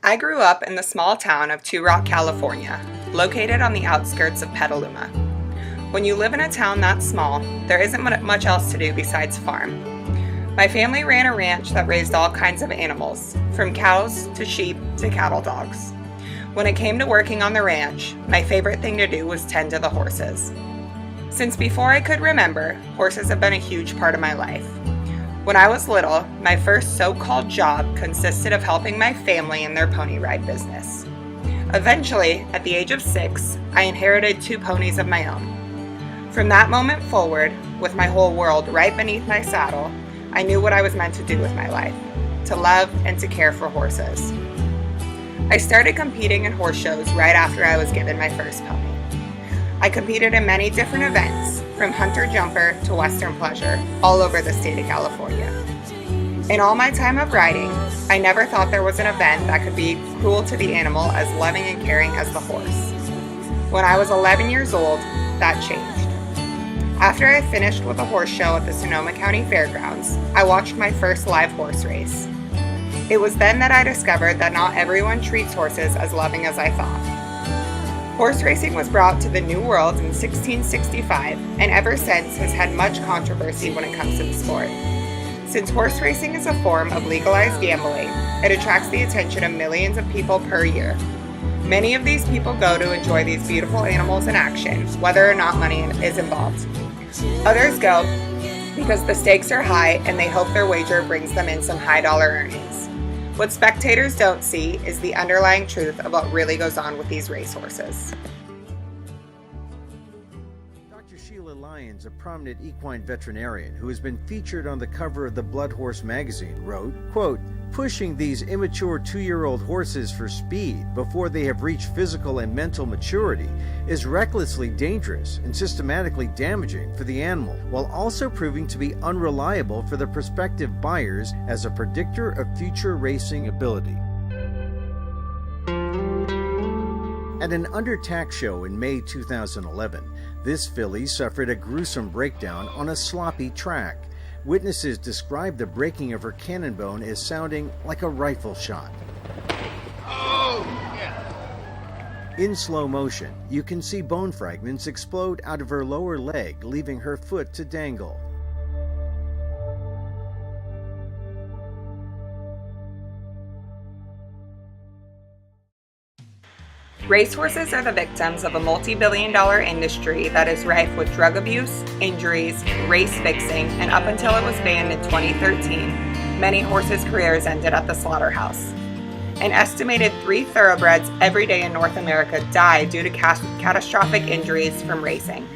I grew up in the small town of Two Rock, California, located on the outskirts of Petaluma. When you live in a town that small, there isn't much else to do besides farm. My family ran a ranch that raised all kinds of animals, from cows to sheep to cattle dogs. When it came to working on the ranch, my favorite thing to do was tend to the horses. Since before I could remember, horses have been a huge part of my life. When I was little, my first so-called job consisted of helping my family in their pony ride business. Eventually, at the age of 6, I inherited 2 ponies of my own. From that moment forward, with my whole world right beneath my saddle, I knew what I was meant to do with my life, to love and to care for horses. I started competing in horse shows right after I was given my first pony. I competed in many different events, from Hunter Jumper to Western Pleasure, all over the state of California. In all my time of riding, I never thought there was an event that could be cruel to the animal as loving and caring as the horse. When I was 11 years old, that changed. After I finished with a horse show at the Sonoma County Fairgrounds, I watched my first live horse race. It was then that I discovered that not everyone treats horses as loving as I thought. Horse racing was brought to the New World in 1665 and ever since has had much controversy when it comes to the sport. Since horse racing is a form of legalized gambling, it attracts the attention of millions of people per year. Many of these people go to enjoy these beautiful animals in action, whether or not money is involved. Others go because the stakes are high and they hope their wager brings them in some high dollar earnings. What spectators don't see is the underlying truth of what really goes on with these racehorses. Dr. Sheila Lyons, a prominent equine veterinarian who has been featured on the cover of the Blood Horse magazine, wrote, quote, "Pushing these immature 2-year-old horses for speed before they have reached physical and mental maturity is recklessly dangerous and systematically damaging for the animal, while also proving to be unreliable for the prospective buyers as a predictor of future racing ability." At an undertax show in May 2011, this filly suffered a gruesome breakdown on a sloppy track. Witnesses described the breaking of her cannon bone as sounding like a rifle shot. Oh, yeah. In slow motion, you can see bone fragments explode out of her lower leg, leaving her foot to dangle. Racehorses are the victims of a multi-billion-dollar industry that is rife with drug abuse, injuries, race fixing, and up until it was banned in 2013, many horses' careers ended at the slaughterhouse. An estimated 3 thoroughbreds every day in North America die due to catastrophic injuries from racing.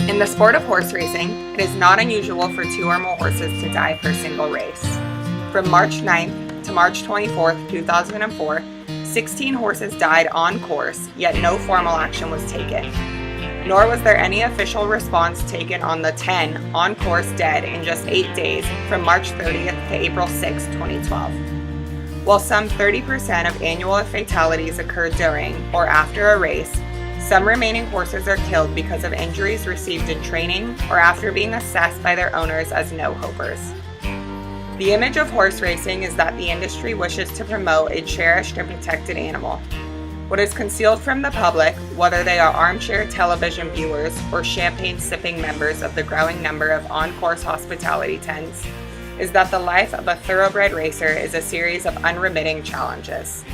In the sport of horse racing, it is not unusual for 2 or more horses to die per single race. From March 9th to March 24th, 2004, 16 horses died on course, yet no formal action was taken. Nor was there any official response taken on the 10 on course dead in just 8 days from March 30th to April 6, 2012. While some 30% of annual fatalities occur during or after a race, some remaining horses are killed because of injuries received in training or after being assessed by their owners as no-hopers. The image of horse racing is that the industry wishes to promote a cherished and protected animal. What is concealed from the public, whether they are armchair television viewers or champagne-sipping members of the growing number of on-course hospitality tents, is that the life of a thoroughbred racer is a series of unremitting challenges.